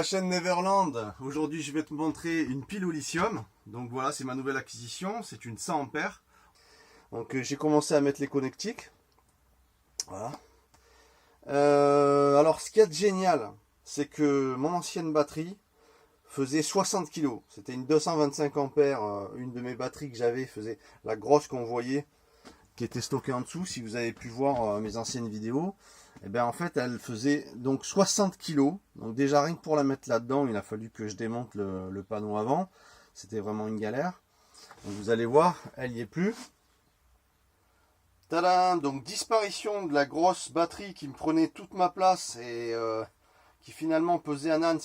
chaîne Neverland. Aujourd'hui je vais te montrer une pile au lithium. Donc voilà, c'est ma nouvelle acquisition, c'est une 100 ampères. Donc j'ai commencé à mettre les connectiques. Voilà. Alors ce qu'il y a de génial, c'est que mon ancienne batterie faisait 60 kg. C'était une 225 ampères, une de mes batteries que j'avais faisait la grosse qu'on voyait, qui était stockée en dessous. Si vous avez pu voir mes anciennes vidéos, et bien en fait elle faisait donc 60 kg. Donc déjà rien que pour la mettre là-dedans, il a fallu que je démonte le panneau avant. C'était vraiment une galère. Donc vous allez voir, elle n'y est plus. Tadam! Donc disparition de la grosse batterie qui me prenait toute ma place et qui finalement pesait un âne.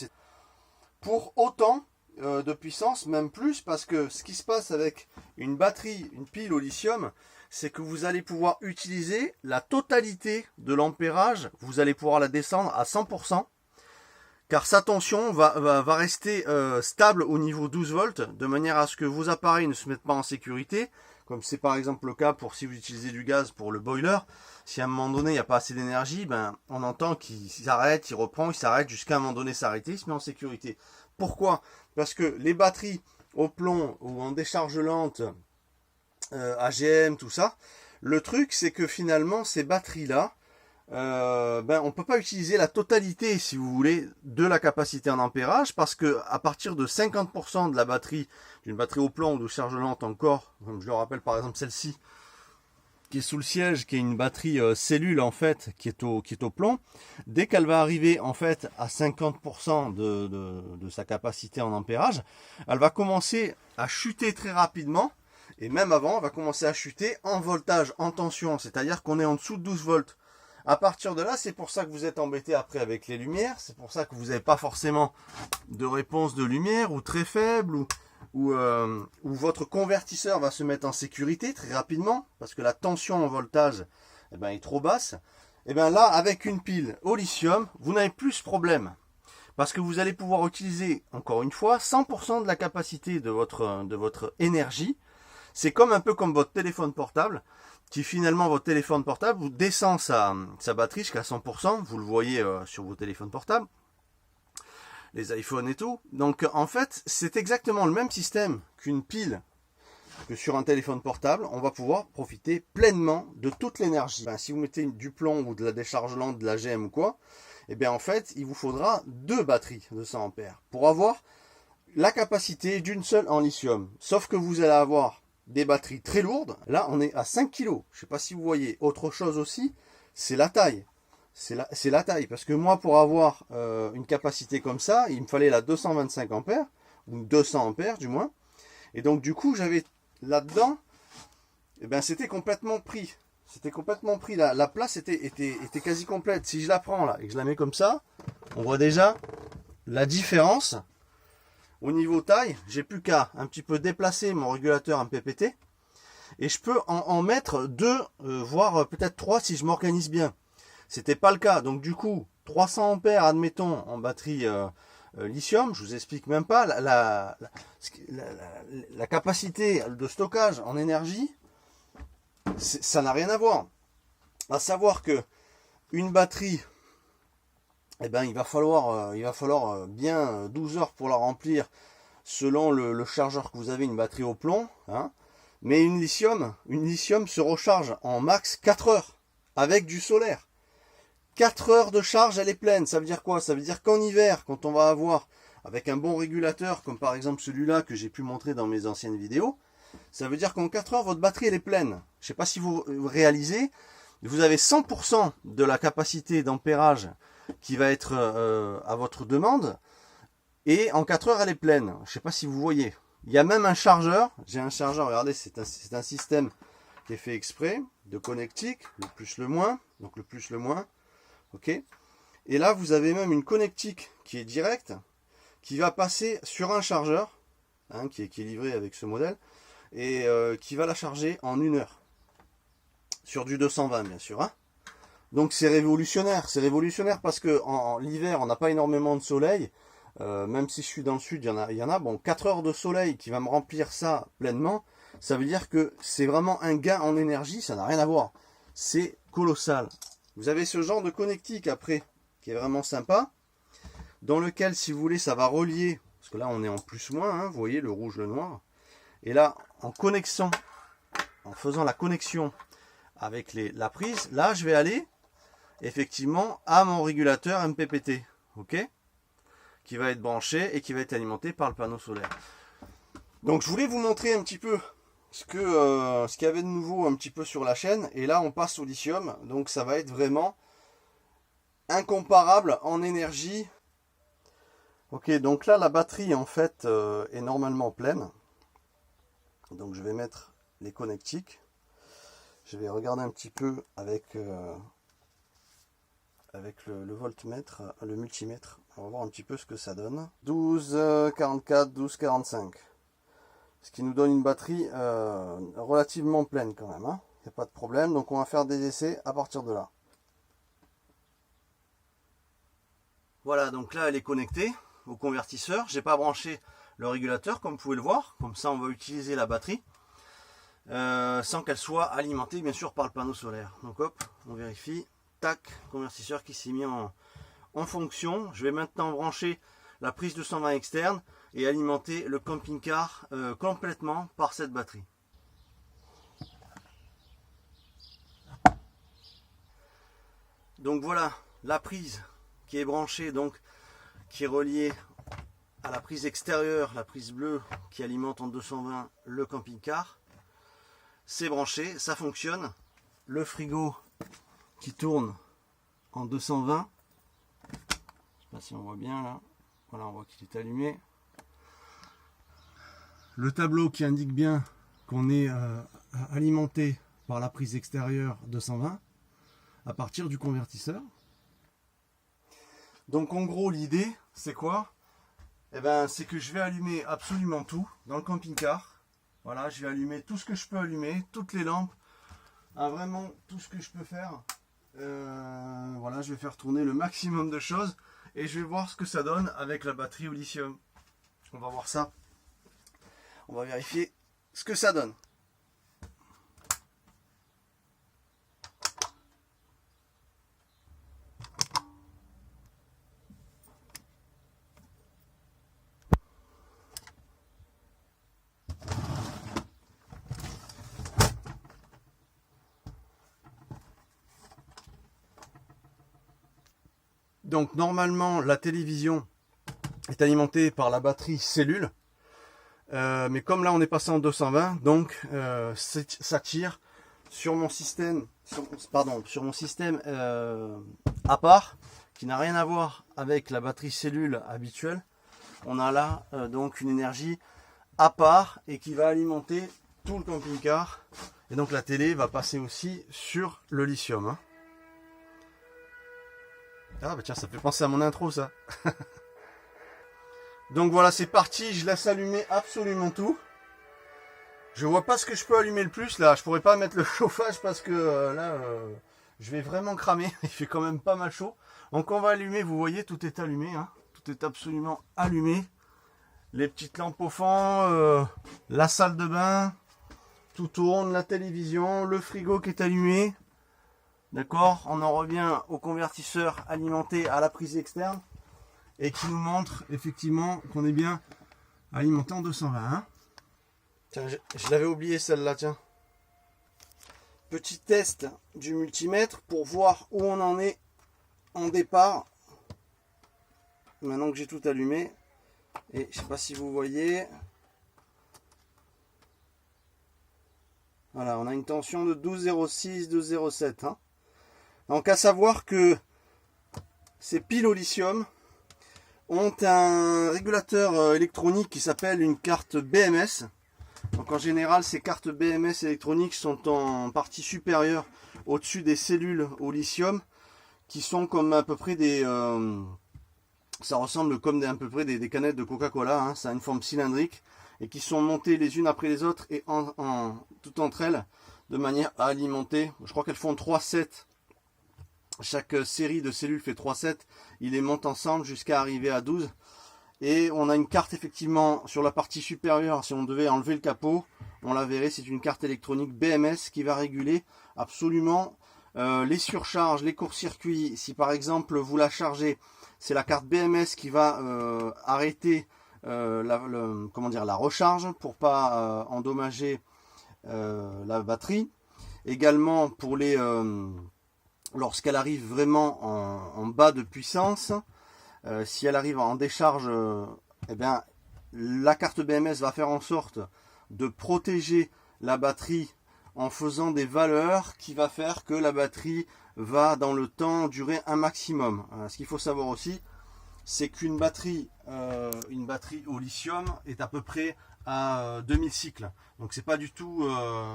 Pour autant de puissance, même plus, parce que ce qui se passe avec une batterie, une pile au lithium, c'est que vous allez pouvoir utiliser la totalité de l'ampérage. Vous allez pouvoir la descendre à 100%, car sa tension va rester stable au niveau 12 volts, de manière à ce que vos appareils ne se mettent pas en sécurité, comme c'est par exemple le cas pour si vous utilisez du gaz pour le boiler. Si à un moment donné il n'y a pas assez d'énergie, ben on entend qu'il s'arrête, il reprend, il s'arrête, jusqu'à un moment donné s'arrêter, il se met en sécurité. Pourquoi? Parce que les batteries au plomb ou en décharge lente, AGM, tout ça, le truc c'est que finalement ces batteries là, on ne peut pas utiliser la totalité, si vous voulez, de la capacité en ampérage, parce que à partir de 50% de la batterie, d'une batterie au plomb ou de charge lente encore, comme je le rappelle par exemple celle-ci, qui est sous le siège, qui est une batterie cellule en fait, qui est au plomb, dès qu'elle va arriver en fait à 50% de sa capacité en ampérage, elle va commencer à chuter très rapidement, et même avant, elle va commencer à chuter en voltage, en tension, c'est-à-dire qu'on est en dessous de 12 volts. À partir de là, c'est pour ça que vous êtes embêté après avec les lumières, c'est pour ça que vous n'avez pas forcément de réponse de lumière, ou très faible, ou votre convertisseur va se mettre en sécurité très rapidement, parce que la tension en voltage est trop basse. Et bien là, avec une pile au lithium, vous n'avez plus ce problème, parce que vous allez pouvoir utiliser, encore une fois, 100% de la capacité de votre énergie. C'est comme un peu comme votre téléphone portable, qui finalement, votre téléphone portable, vous descend sa batterie jusqu'à 100%, vous le voyez sur vos téléphones portables, les iPhones et tout. Donc en fait, c'est exactement le même système qu'une pile, que sur un téléphone portable. On va pouvoir profiter pleinement de toute l'énergie. Si vous mettez du plomb ou de la décharge lente, de la GM ou quoi, et bien en fait, il vous faudra deux batteries de 100 ampères pour avoir la capacité d'une seule en lithium. Sauf que vous allez avoir des batteries très lourdes. Là, on est à 5 kg. Je ne sais pas si vous voyez. Autre chose aussi, c'est la taille. C'est la taille. Parce que moi, pour avoir une capacité comme ça, il me fallait la 225 ampères, ou 200 ampères du moins. Et donc, du coup, j'avais là-dedans, c'était complètement pris. C'était complètement pris. La place était quasi complète. Si je la prends là et que je la mets comme ça, on voit déjà la différence. Au niveau taille, j'ai plus qu'à un petit peu déplacer mon régulateur MPPT et je peux en mettre deux, voire peut-être trois si je m'organise bien. C'était pas le cas, donc du coup 300 ampères admettons en batterie lithium, je vous explique même pas la capacité de stockage en énergie, ça n'a rien à voir. À savoir que une batterie, il va falloir bien 12 heures pour la remplir selon le chargeur que vous avez, une batterie au plomb. Hein. Mais une lithium se recharge en max 4 heures avec du solaire. 4 heures de charge, elle est pleine. Ça veut dire quoi? Ça veut dire qu'en hiver, quand on va avoir, avec un bon régulateur, comme par exemple celui-là que j'ai pu montrer dans mes anciennes vidéos, ça veut dire qu'en 4 heures, votre batterie elle est pleine. Je ne sais pas si vous réalisez, vous avez 100% de la capacité d'ampérage qui va être à votre demande, et en 4 heures elle est pleine. Je ne sais pas si vous voyez. Il y a même un chargeur, j'ai un chargeur, regardez, c'est un système qui est fait exprès, de connectique, le plus le moins, donc le plus le moins, ok. Et là vous avez même une connectique qui est directe, qui va passer sur un chargeur, hein, qui est livré avec ce modèle, et qui va la charger en 1 heure, sur du 220 bien sûr, hein. Donc c'est révolutionnaire parce que en l'hiver on n'a pas énormément de soleil, même si je suis dans le sud, il y en a, bon 4 heures de soleil qui va me remplir ça pleinement, ça veut dire que c'est vraiment un gain en énergie, ça n'a rien à voir, c'est colossal. Vous avez ce genre de connectique après, qui est vraiment sympa, dans lequel, si vous voulez, ça va relier, parce que là on est en plus-moins, hein, vous voyez le rouge, le noir, et là en connexion, en faisant la connexion avec la prise, là je vais aller effectivement à mon régulateur MPPT, ok, qui va être branché et qui va être alimenté par le panneau solaire. Donc je voulais vous montrer un petit peu ce qu'il y avait de nouveau un petit peu sur la chaîne, et là on passe au lithium, donc ça va être vraiment incomparable en énergie. Ok, donc là la batterie en fait est normalement pleine, donc je vais mettre les connectiques, je vais regarder un petit peu avec le voltmètre, le multimètre, on va voir un petit peu ce que ça donne. 12,44, 12,45. Ce qui nous donne une batterie relativement pleine quand même, hein. Il n'y a pas de problème, donc on va faire des essais à partir de là. Voilà, donc là elle est connectée au convertisseur. J'ai pas branché le régulateur comme vous pouvez le voir, comme ça on va utiliser la batterie sans qu'elle soit alimentée bien sûr par le panneau solaire. Donc hop, on vérifie. Tac, convertisseur qui s'est mis en fonction. Je vais maintenant brancher la prise 220 externe et alimenter le camping-car complètement par cette batterie. Donc voilà la prise qui est branchée, donc qui est reliée à la prise extérieure, la prise bleue qui alimente en 220 le camping-car. C'est branché, ça fonctionne. Le frigo qui tourne en 220. Je ne sais pas si on voit bien là. Voilà, on voit qu'il est allumé. Le tableau qui indique bien qu'on est alimenté par la prise extérieure 220 à partir du convertisseur. Donc en gros l'idée c'est quoi? Eh ben, c'est que je vais allumer absolument tout dans le camping-car. Voilà, je vais allumer tout ce que je peux allumer, toutes les lampes, vraiment tout ce que je peux faire. Voilà, je vais faire tourner le maximum de choses et je vais voir ce que ça donne avec la batterie au lithium. On va voir ça. On va vérifier ce que ça donne. Donc normalement la télévision est alimentée par la batterie cellule, mais comme là on est passé en 220, donc ça tire sur mon système, sur mon système à part, qui n'a rien à voir avec la batterie cellule habituelle. On a là donc une énergie à part et qui va alimenter tout le camping-car, et donc la télé va passer aussi sur le lithium, hein. Ah bah tiens, ça fait penser à mon intro ça. Donc voilà, c'est parti, je laisse allumer absolument tout. Je vois pas ce que je peux allumer le plus là, je pourrais pas mettre le chauffage parce que là je vais vraiment cramer, il fait quand même pas mal chaud. Donc on va allumer, vous voyez, tout est allumé, hein. Tout est absolument allumé. Les petites lampes au fond, la salle de bain, tout tourne, la télévision, le frigo qui est allumé. D'accord, on en revient au convertisseur alimenté à la prise externe et qui nous montre effectivement qu'on est bien alimenté en 220. Hein. Tiens, je l'avais oublié celle-là, tiens. Petit test du multimètre pour voir où on en est en départ. Maintenant que j'ai tout allumé, et je sais pas si vous voyez. Voilà, on a une tension de 12,06, 12,07. Hein. Donc à savoir que ces piles au lithium ont un régulateur électronique qui s'appelle une carte BMS. Donc en général, ces cartes BMS électroniques sont en partie supérieure au-dessus des cellules au lithium, qui sont comme à peu près des... ça ressemble comme à peu près des canettes de Coca-Cola, hein, ça a une forme cylindrique, et qui sont montées les unes après les autres, et toutes entre elles, de manière à alimenter, je crois qu'elles font 3 sets. Chaque série de cellules fait 3 sets, ils les montent ensemble jusqu'à arriver à 12. Et on a une carte effectivement sur la partie supérieure, si on devait enlever le capot, on la verrait, c'est une carte électronique BMS qui va réguler absolument les surcharges, les courts-circuits. Si par exemple vous la chargez c'est la carte BMS qui va arrêter la recharge pour pas endommager la batterie. Également pour lorsqu'elle arrive vraiment en bas de puissance, si elle arrive en décharge, eh bien, la carte BMS va faire en sorte de protéger la batterie en faisant des valeurs qui va faire que la batterie va dans le temps durer un maximum. Ce qu'il faut savoir aussi, c'est qu'une batterie au lithium est à peu près à 2000 cycles. Donc c'est pas du tout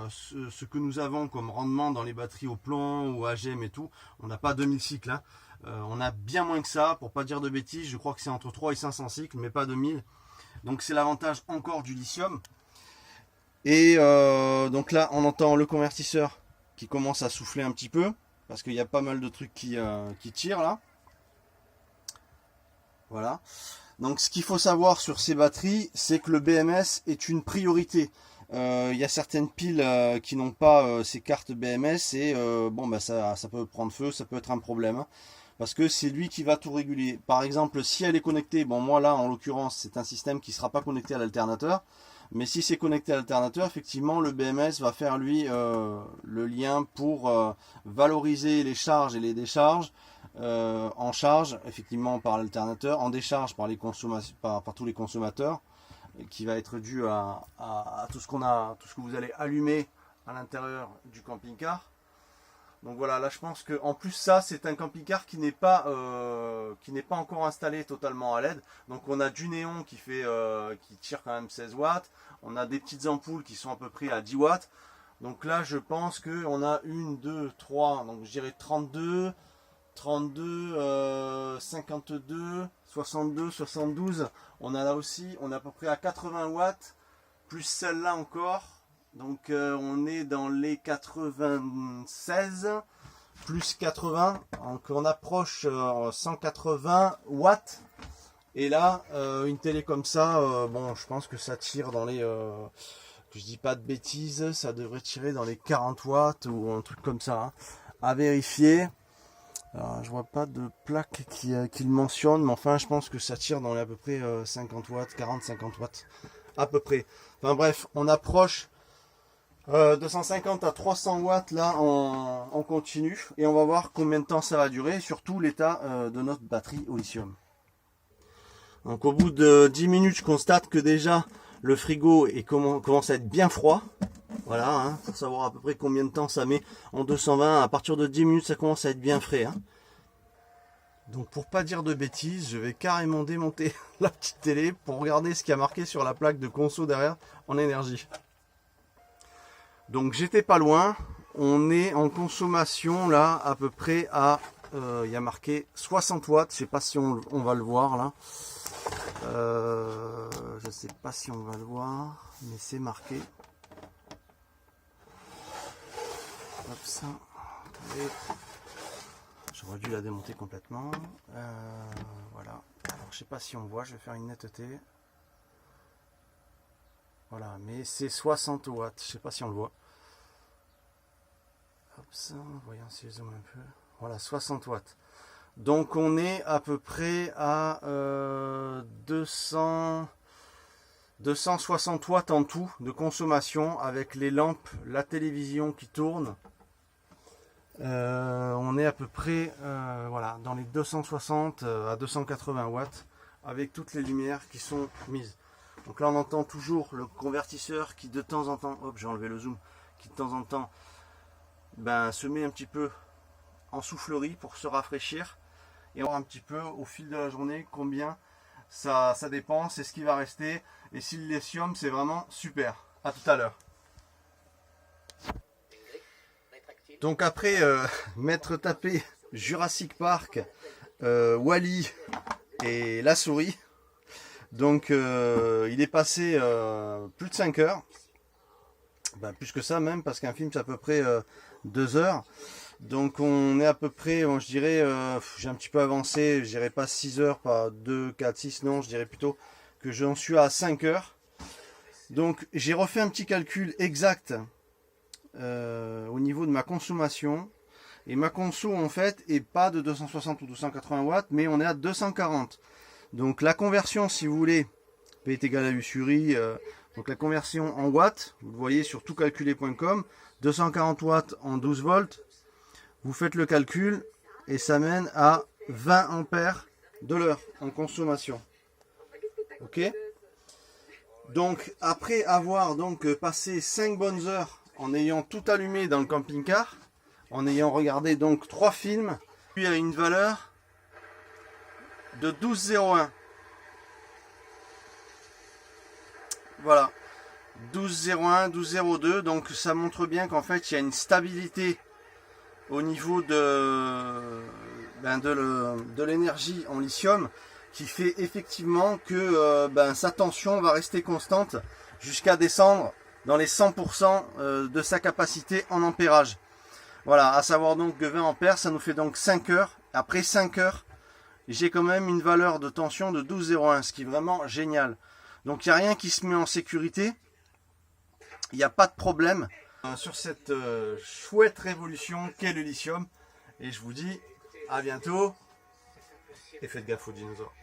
ce que nous avons comme rendement dans les batteries au plomb ou AGM et tout. On n'a pas 2000 cycles. Hein. On a bien moins que ça, pour pas dire de bêtises. Je crois que c'est entre 3 et 500 cycles, mais pas 2000. Donc c'est l'avantage encore du lithium. Et donc là, on entend le convertisseur qui commence à souffler un petit peu, parce qu'il y a pas mal de trucs qui tirent là. Voilà. Donc ce qu'il faut savoir sur ces batteries, c'est que le BMS est une priorité. Il y a certaines piles qui n'ont pas ces cartes BMS et ça peut prendre feu, ça peut être un problème. Hein, parce que c'est lui qui va tout réguler. Par exemple, si elle est connectée, bon moi là en l'occurrence c'est un système qui ne sera pas connecté à l'alternateur. Mais si c'est connecté à l'alternateur, effectivement le BMS va faire lui le lien pour valoriser les charges et les décharges. En charge effectivement par l'alternateur, en décharge par les consommations, par tous les consommateurs, qui va être dû à tout ce que vous allez allumer à l'intérieur du camping-car. Donc voilà, là je pense que en plus ça c'est un camping-car qui n'est pas encore installé totalement à LED. Donc on a du néon qui tire quand même 16 watts, on a des petites ampoules qui sont à peu près à 10 watts. Donc là je pense que on a 1, 2, 3, donc je dirais 32, 52, 62, 72. On a là aussi, on est à peu près à 80 watts, plus celle-là encore. Donc on est dans les 96, plus 80. Donc on approche 180 watts. Et là, une télé comme ça, bon, je pense que ça tire dans les... que je dis pas de bêtises, ça devrait tirer dans les 40 watts ou un truc comme ça. Hein. À vérifier. Alors, je vois pas de plaque qui le mentionne, mais enfin je pense que ça tire dans les à peu près 50 watts, 40-50 watts à peu près. Enfin bref, on approche 250 à 300 watts là en continu, et on va voir combien de temps ça va durer, surtout l'état de notre batterie au lithium. Donc au bout de 10 minutes, je constate que déjà le frigo commence à être bien froid. Voilà, hein, pour savoir à peu près combien de temps ça met en 220, à partir de 10 minutes ça commence à être bien frais. Hein. Donc pour pas dire de bêtises, je vais carrément démonter la petite télé pour regarder ce qui a marqué sur la plaque de conso derrière en énergie. Donc j'étais pas loin, on est en consommation là à peu près à, il y a marqué 60 watts, je sais pas si on va le voir là. Je sais pas si on va le voir, mais c'est marqué. Hop ça. Attendez. J'aurais dû la démonter complètement. Voilà. Alors je sais pas si on voit, je vais faire une netteté. Voilà, mais c'est 60 watts, je sais pas si on le voit. Hop ça, voyons si je zoome un peu. Voilà, 60 watts. Donc on est à peu près à 260 watts en tout de consommation avec les lampes, la télévision qui tourne. On est à peu près voilà, dans les 260 à 280 watts avec toutes les lumières qui sont mises. Donc là on entend toujours le convertisseur qui de temps en temps, hop j'ai enlevé le zoom, qui de temps en temps se met un petit peu en soufflerie pour se rafraîchir. Et on voit un petit peu au fil de la journée combien ça dépense et ce qui va rester. Et si le lithium c'est vraiment super. À tout à l'heure. Donc après m'être tapé Jurassic Park, Wall-E et la souris, donc il est passé plus de 5 heures, plus que ça même, parce qu'un film c'est à peu près 2 heures. Donc on est à peu près, je dirais, j'ai un petit peu avancé, je dirais pas 6 heures, pas 2, 4, 6, non, je dirais plutôt que j'en suis à 5 heures. Donc j'ai refait un petit calcul exact au niveau de ma consommation. Et ma conso en fait est pas de 260 ou 280 watts, mais on est à 240. Donc la conversion, si vous voulez, P est égal à U sur I, donc la conversion en watts, vous le voyez sur toutcalculer.com, 240 watts en 12 volts, vous faites le calcul et ça mène à 20 ampères de l'heure en consommation. Ok. Donc après avoir donc passé 5 bonnes heures en ayant tout allumé dans le camping-car, en ayant regardé donc 3 films, lui a une valeur de 12,01. Voilà, 12,01, 12,02, donc ça montre bien qu'en fait il y a une stabilité au niveau de l'énergie en lithium qui fait effectivement que sa tension va rester constante jusqu'à descendre dans les 100% de sa capacité en ampérage. Voilà, à savoir donc que 20 ampères, ça nous fait donc 5 heures. Après 5 heures, j'ai quand même une valeur de tension de 12,01, ce qui est vraiment génial. Donc il n'y a rien qui se met en sécurité, il n'y a pas de problème sur cette chouette révolution qu'est le lithium. Et je vous dis à bientôt et faites gaffe aux dinosaures.